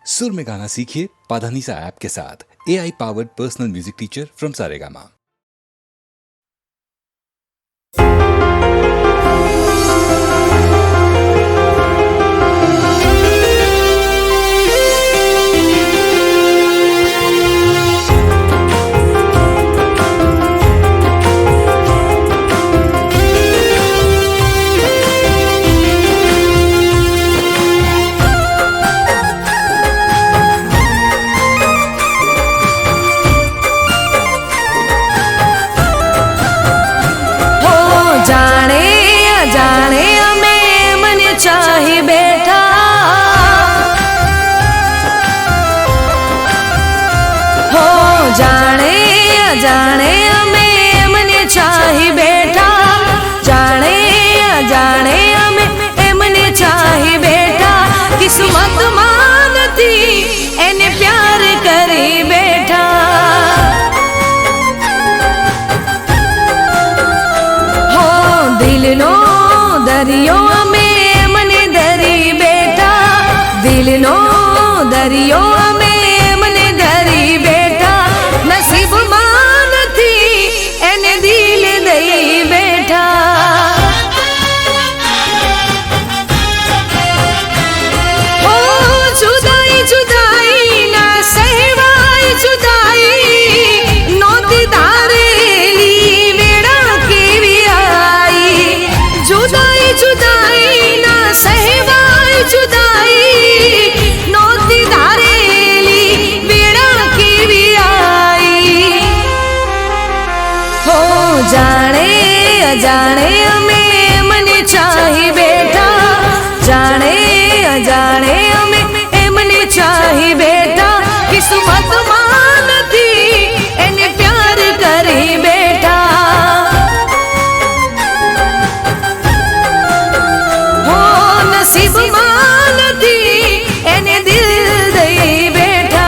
सुर में गाना सीखिए पाधानीसा ऐप के साथ। AI powered personal music teacher from Saregama. जाने हमें मने चाही बैठा, जाने जाने हमें मने चाही बैठा। किस्मत मानती एने प्यार करी बैठा। हो दिल नो दरियो में मने दरी बैठा, दिल नो दरियो में मने दरी बैठा। नसीब मानती एने दिल दई बैठा। ओ जुदाई जुदाई ना सहवाई जुदाई, नौती धारेली वेड़ा केवी आई। जुदाई जुदाई ना सहवाई जुदाई, नौती धारेली वेड़ा केवी आई। हो जाने अजाने हमें मने चाही बैठा, जाने अजाने हमें मने चाही बैठा। किस्मत मानती एने प्यार करी बैठा। हो नसीब मानती एने दिल दई बैठा।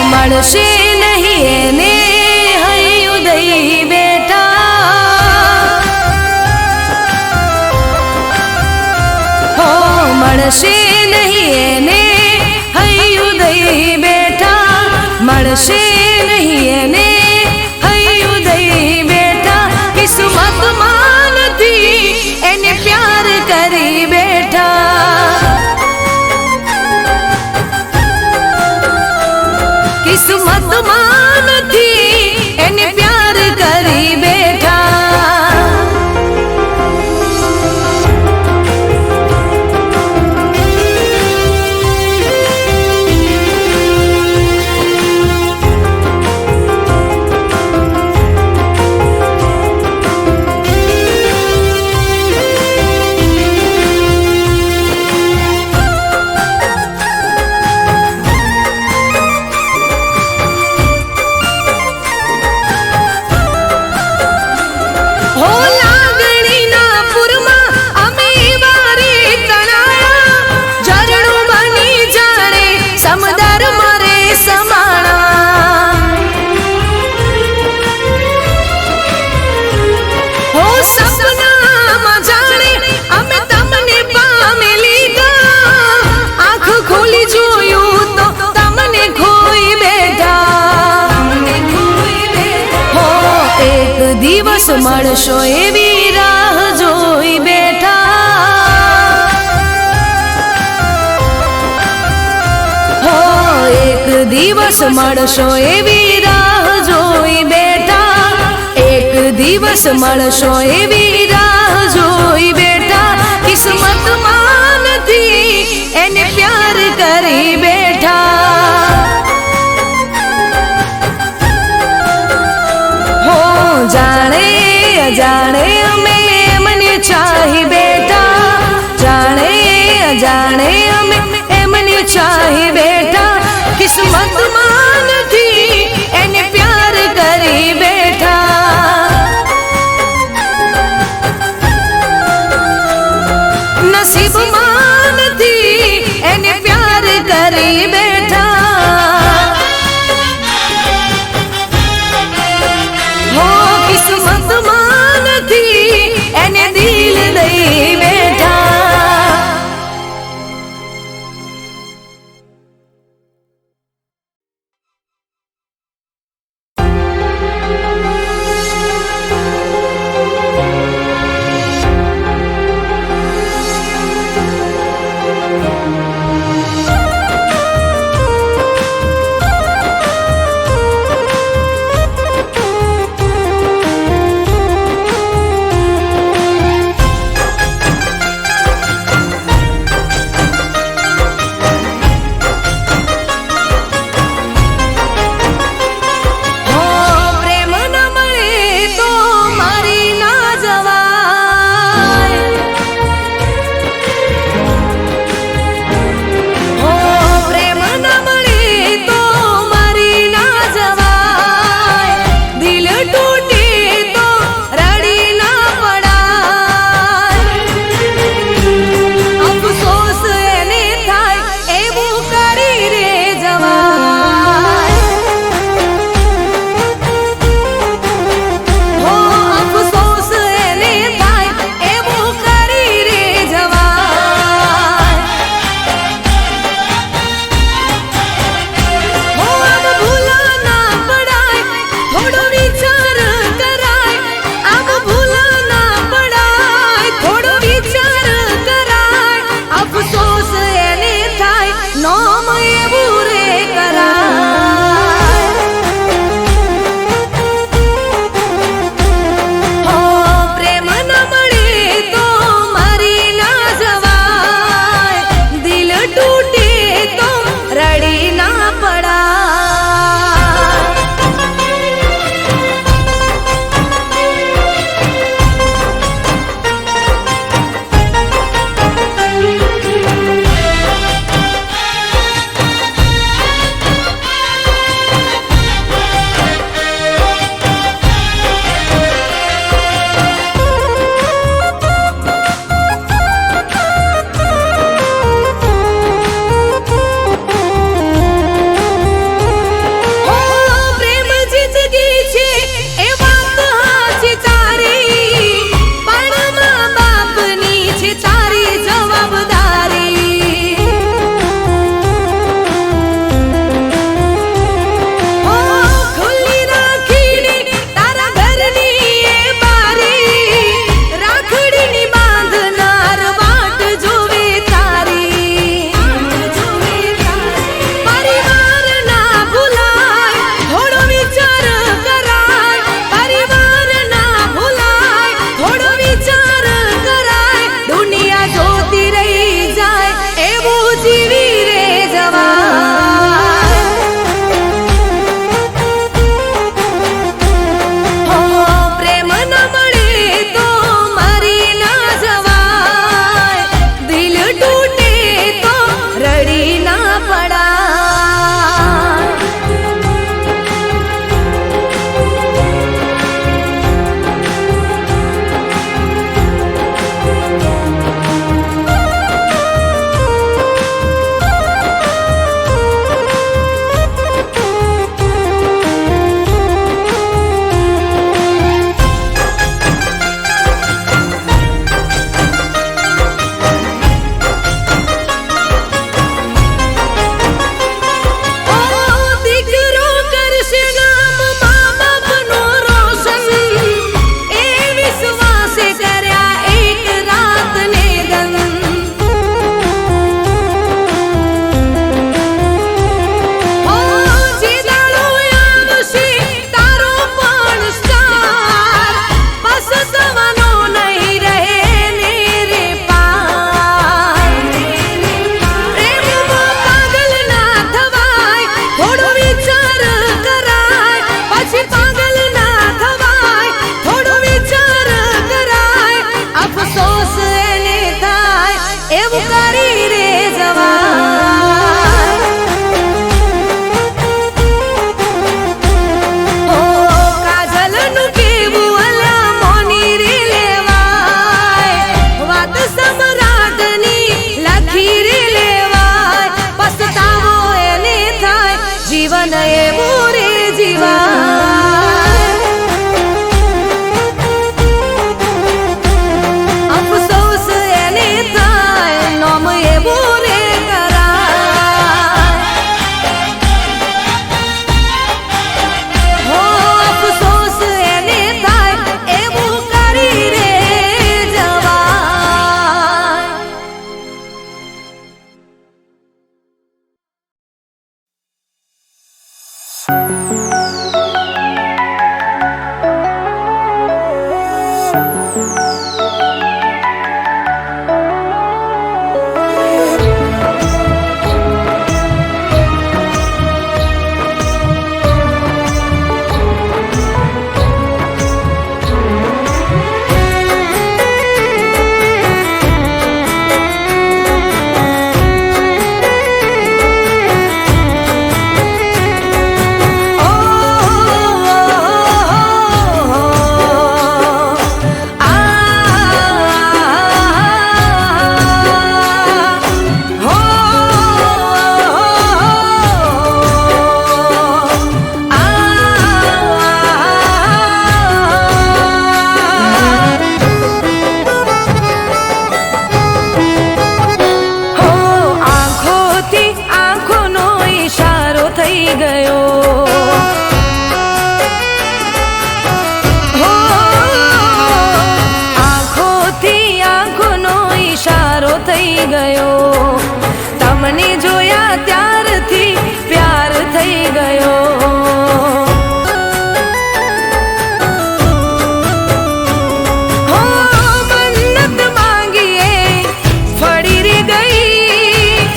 મળશે નહીં એને હૈયું દઈ બેઠા। હો મળશે નહીં એને હૈયું દઈ બેઠા, મળશે નહીં એને હૈયું દઈ બેઠા। કિસ્મત માનતી એને પ્યાર કરી બેઠા। किस्मत मानती एने प्यार करी बैठा। દિવસ મળશો એવી રાહ જોઈ બેઠા। हो एक દિવસ દિવસ મળશો એવી રાહ જોઈ બેઠા, એક દિવસ મળશો એવી રાહ જોઈ બેઠા, કિસ્મતમાં નથી એને પ્યાર કરી બેઠા. હો જાણે અજાણે અમે એમને ચાહી બેઠા, જાણે અજાણે અમે એમને ચાહી બેઠા, કિસ્મતમાં નથી એને પ્યાર કરી બેઠા. નસીબમાં નથી એને પ્યાર કરી બેઠા. હો કિસ્મતમાં નથી એવું રે જીવાય. અફસોસ એને થાય નોમ એવું રે કરાય. હો અફસોસ એને થાય એવું કરી રે જવાય. તમને જોયા ત્યારથી પ્યાર થઈ ગયો. હો મન્નત માંગીએ ફળી રે ગઈ,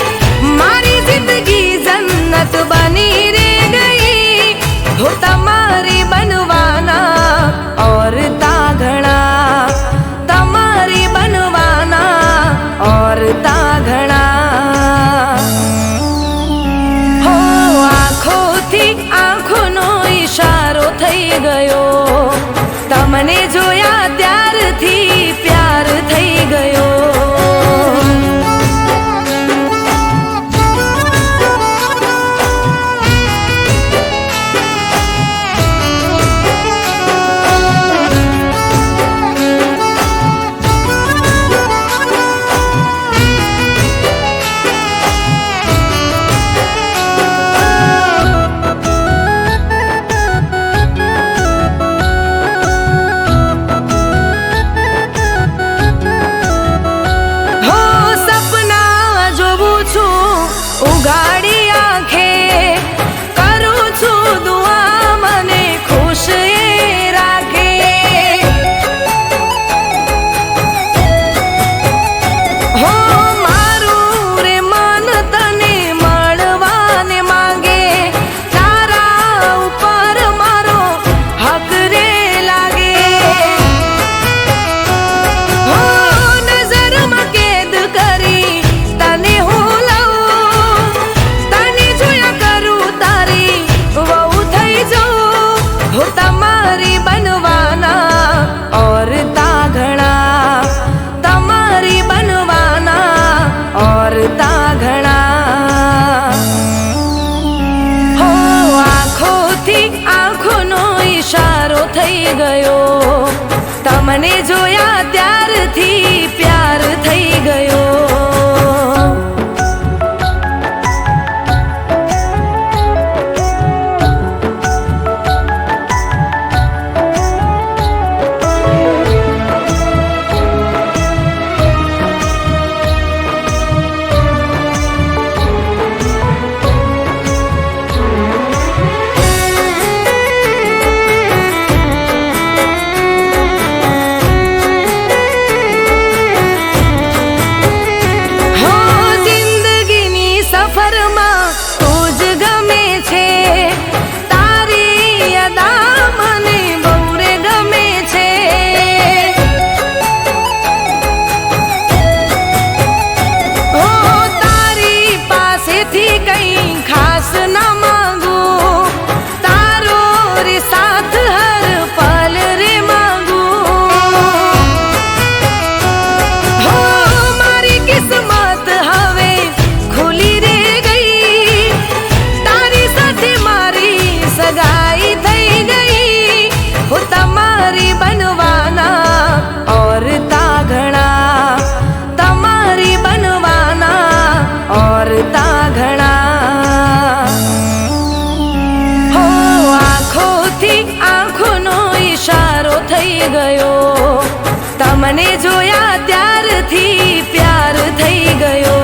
મારી જિંદગી જન્નત બની રે ગઈ. હો તમારી બનવાના ઓર તાઘણા, તમારી બનવાના ઓર તાઘણા. થઈ ગયો, તમને જોયા ત્યારથી પ્યાર થઈ ગયો. ઉગાડી આંખે કરું છું દુઆ, મને ખુશ એ રાખે. હો મારું રે મન તને મળવાને માંગે, તારા ઉપર મારો હક રે લાગે. હો નજરમાં કેદ કરી તને હું તમારી બનવાના ઓર તાઘણા, તમારી બનવાના ઓર તાઘણા. હો આંખોથી આંખોનો ઈશારો થઈ ગયો, તમને જોયા ત્યારથી પ્યાર થઈ ગયો. ગયો, તમને જોયા ત્યારથી પ્યાર થઈ ગયો.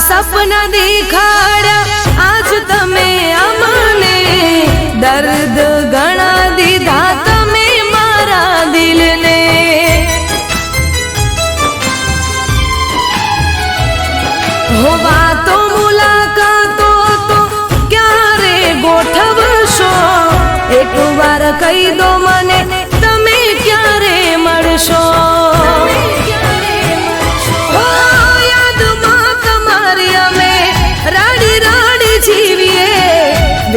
સપના દેખાડ્યા આજ તમે અમને, દર્દ ઘણા દીધા તમે મારા દિલને. હો વાતો મુલાકાતો તો ક્યારે ગોઠવશો, એક વાર કહી દો મને તમે ક્યારે મળશો.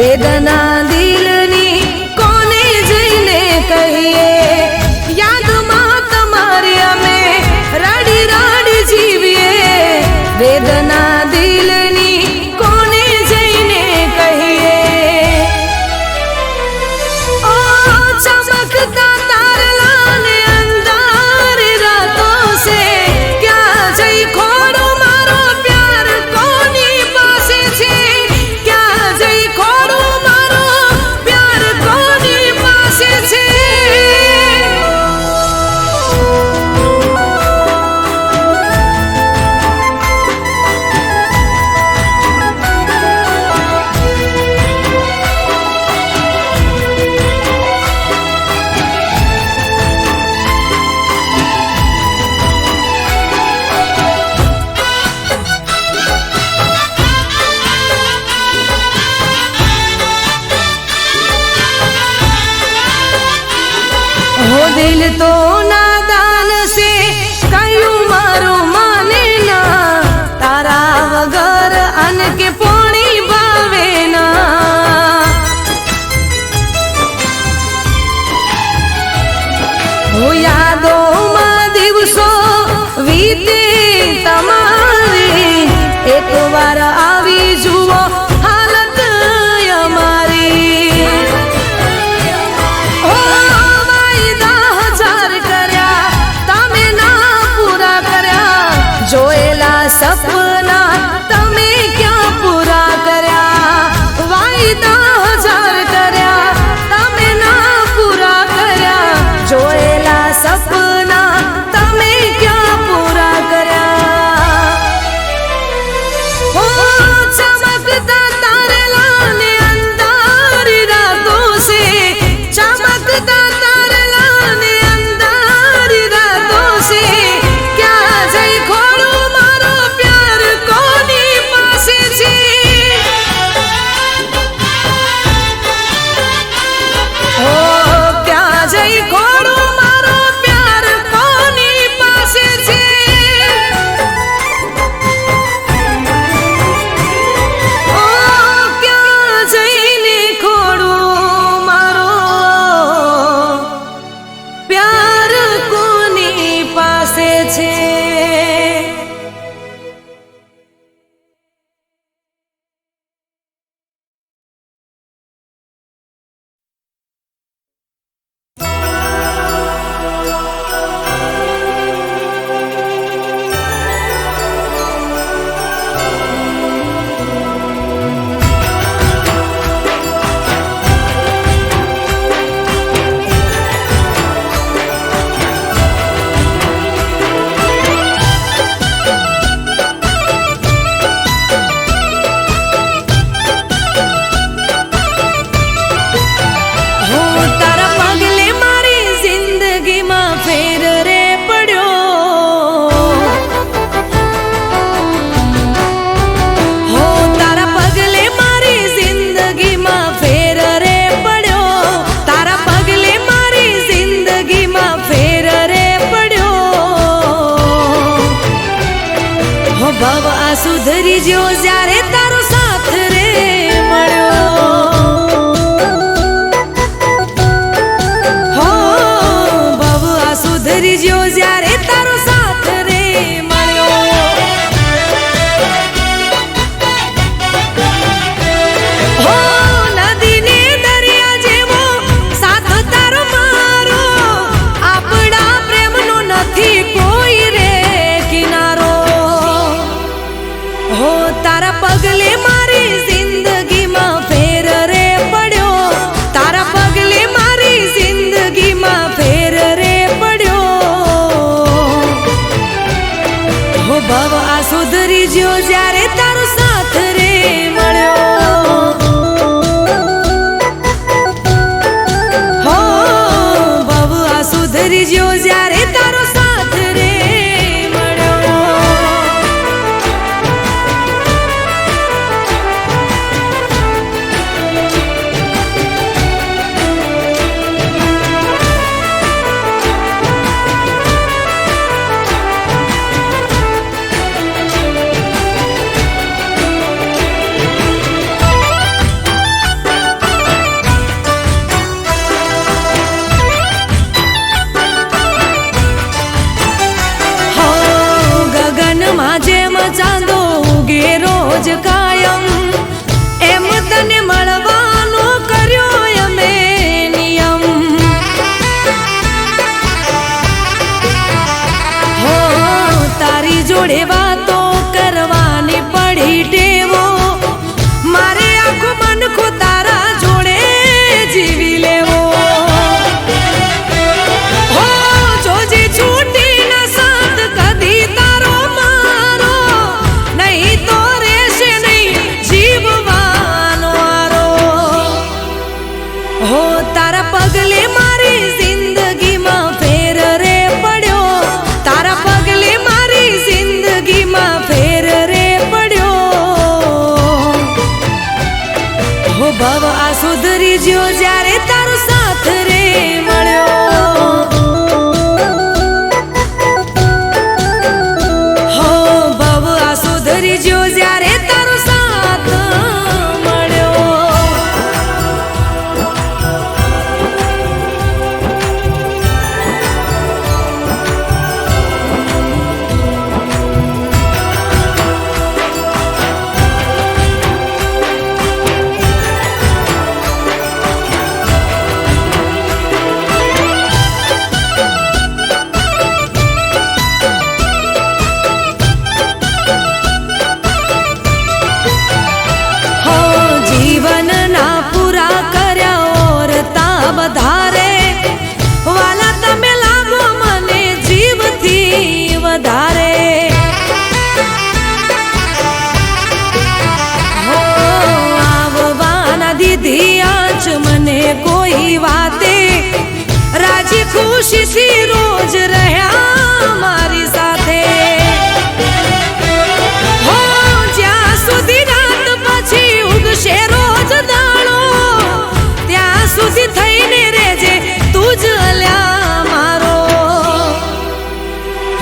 વેદના દિલની કોને જઈને કહીએ, યાદમાં તમારે અમે રાડી રાડી જીવીએ. વેદના દિલની કોને જઈને કહીએ. ઓ ચમકતા તારલા ને અંધારી રાતો છે, ક્યાં જઈ ખોડો મારો પ્યાર કોની પાસે છે, ક્યાં જઈ ખોડો મારો ભવ આ સુધરી જ્યો જ્યારે તારો સાથ રે મળ્યો. હો ભવ આ સુધરી જ્યો જ્યારે તારો સાથ મળ્યો. કોઈ વાતે રાજી ખુશીથી રોજ રહ્યા મારી સાથે. હો જ્યાં સુધી રાત પછી ઉગશે રોજ દાડો ત્યાં સુધી થઈને રેજે તું જ અલ્યા મારો.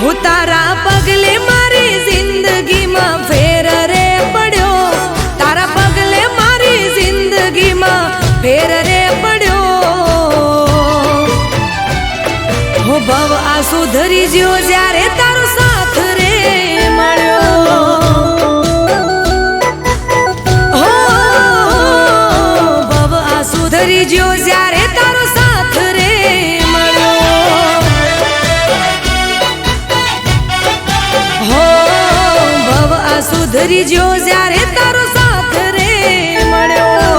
હું તારા પગલે મારી જિંદગીમાં ફેર રે પડ્યો. તારા પગલે મારી જિંદગીમાં ફેર રે પડ્યો. હો ભવ આ સુધરી જ્યો જ્યારે તારો સાથ રે મળ્યો. હો ભવ આ સુધરી જ્યો જ્યારે તારો સાથ રે મળ્યો. હો ભવ આ સુધરી જ્યો જ્યારે તારો સાથ રે મળ્યો.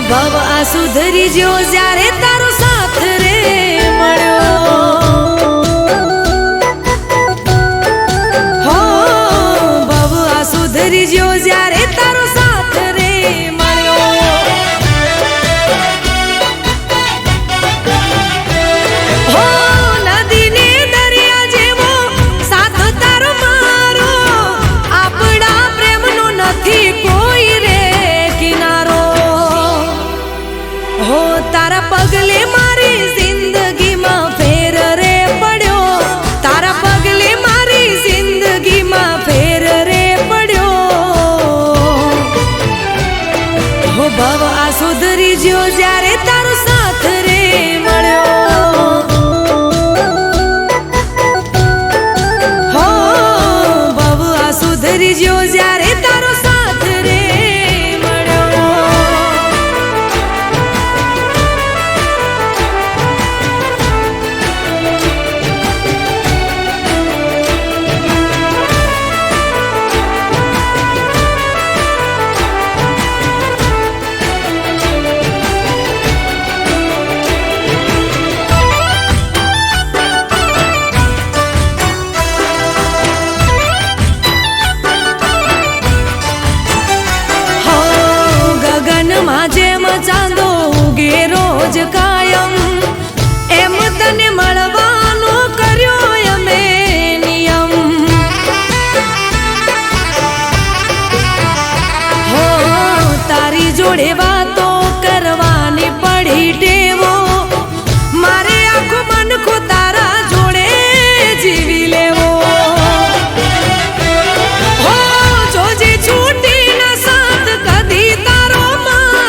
ભવ આ સુધરી જ્યો જ્યારે તારો સાથ રે મળ્યો. હો ભવ આ સુધરી જ્યો જ્યારે તારો સાથ રે મળ્યો. હો નદીને દરિયા જેવો સાથ તારો મારો. આપણા પ્રેમનો નથી કોઈ રે કિનારો. હો તારા પગલે મારી જિંદગીમાં ફેર રે પડ્યો. તારા પગલે મારી જિંદગીમાં ફેર રે પડ્યો. હો ભવ આ સુધરી જ્યો જ્યારે તારો સાથ રે મળ્યો. હો ભવ આ સુધરી જ્યો જ્યારે તારો સાથ રે મળ્યો. જેમ ચાંદો ઉગે રોજ કાયમ એમ તને મળવાનો કર્યો અમે નિયમ. હો તારી જોડે વાતો કરવાની પડી ટેવો. મારે આખું મનખું તારા જોડે જીવી લેવો. હો જોજે છૂટી ના સાથ કદી તારો માં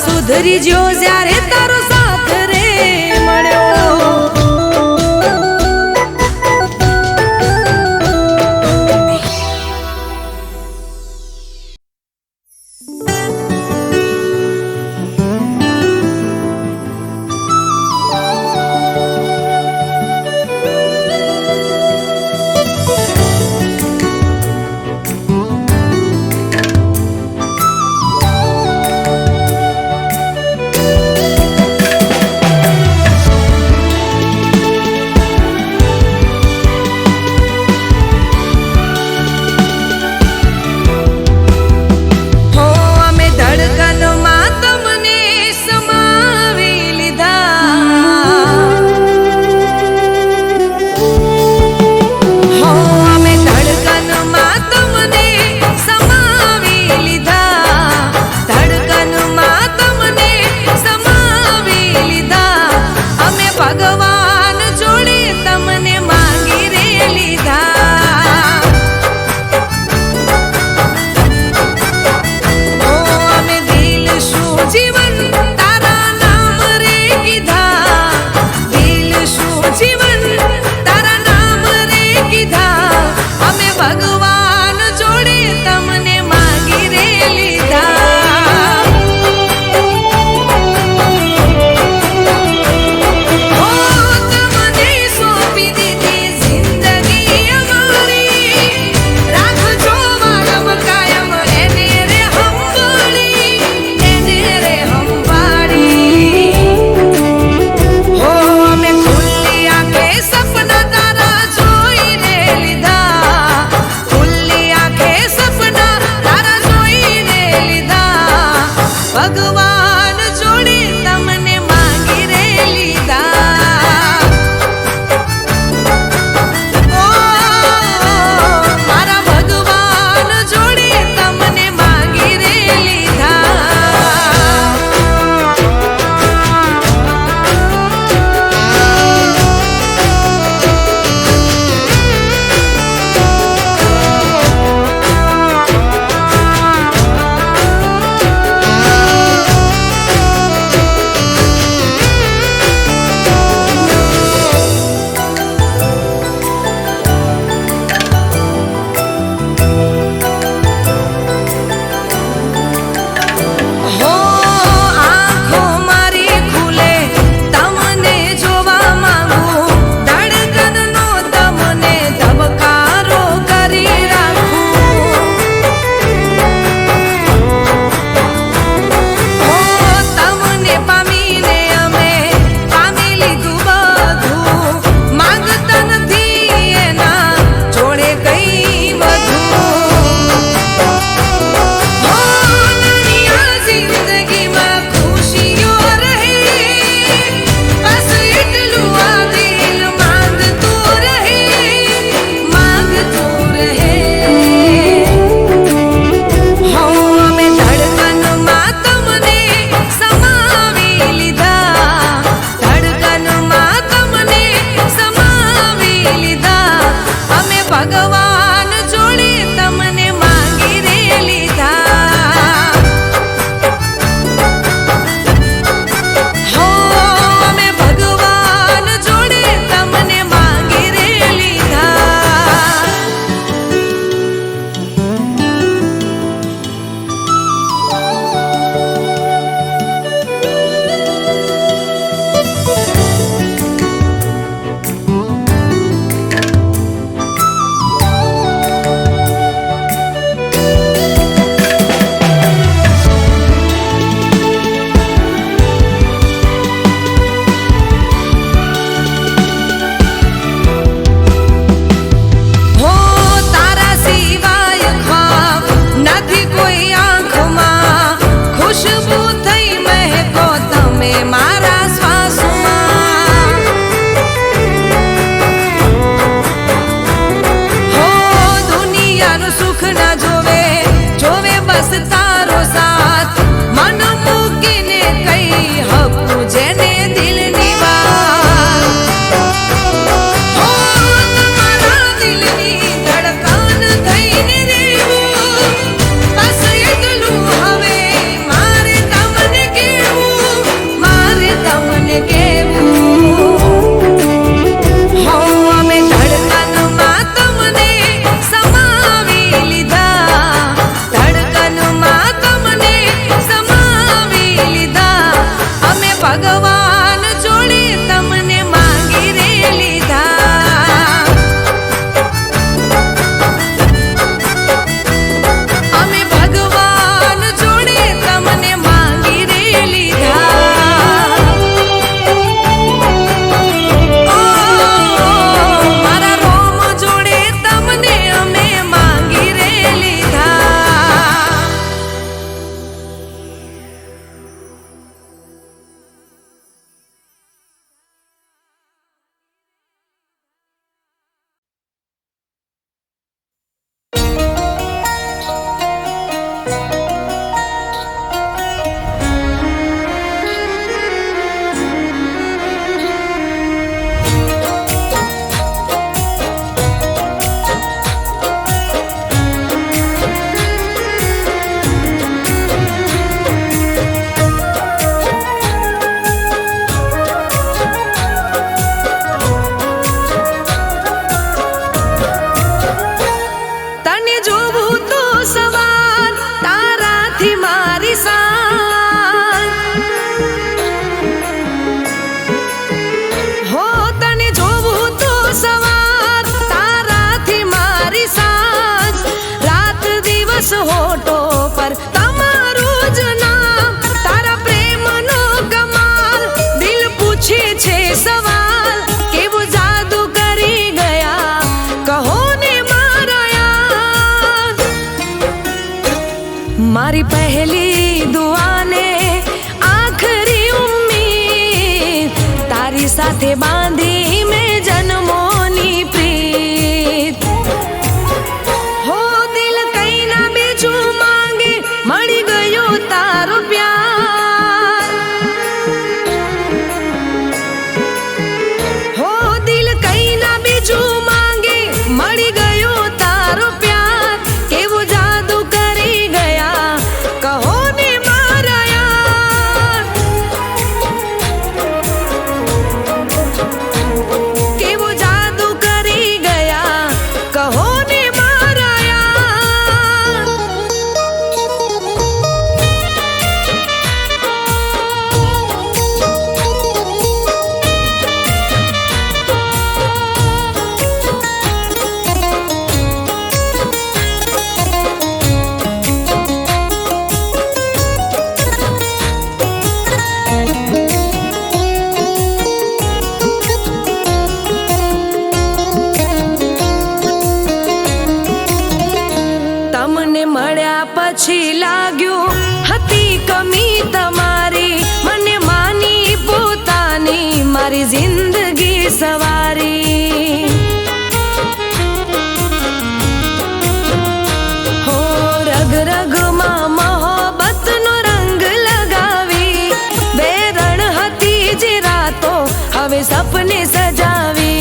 સુધરી જ્યો જ્યારે તારો સાથ રે મળ્યો. તારી સાથ હો તને જોવું તો સવાર તારાથી મારી સાથ રાત દિવસ હોઠો પર તમારું જ નામ તારા પ્રેમનો કમાલ દિલ પૂછે છે સવાલ કેવું જાદુ કરી ગયા કહો ને મારા યાર મારી પહેલી દુઆને આખરી ઉમ્મીદ તારી સાથે બાંધી મેં જન્મોની પ્રીત હો દિલ કઈ ના બીજું માંગે મળી ગયો તારો પ્યાર હો દિલ કઈ ના બીજું માંગે મળી ગયો તારો પ્યાર કેવું જાદુ કરી ગયા કહો ને મારા યાર કેવું જાદુ કરી ગયા કહો ને મારા યાર તમને મળ્યા પછી લાગ્યું હતી કમી તમારી મને માની પોતાની મારી જિંદગી સવારી હો રગ રગમાં મોહબ્બતનો રંગ લગાવી બે રણ હતી જે રાતો હવે સપને સજાવી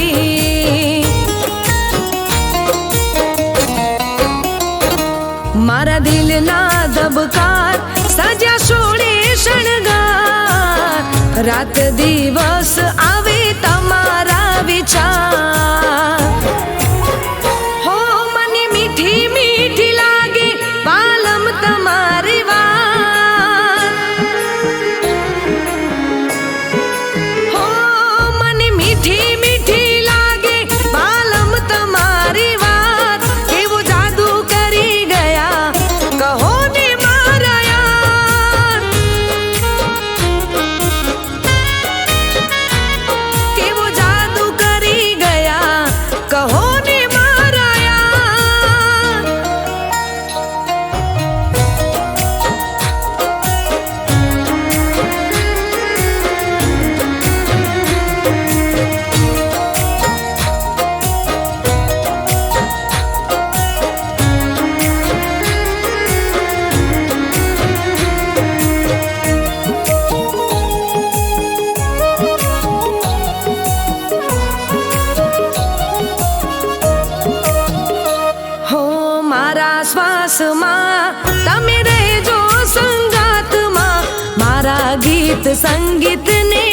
મારા દિલના ધબકાર સજા છોડે શણગાર રાત દિવસ આવે તમારા વિચાર હો મને મીઠી મીઠી લાગે પાલમ તમારી વાત હો મને મીઠી મીઠી લાગે પાલમ તમારી વાત કેવું જાદુ કરી ગયા કહો ને મારા યાર કેવું જાદુ કરી ગયા કહો ને મારા યાર હો મારા શ્વાસમાં તમે રહેજો સંગાતમાં મારા ગીત સંગીતને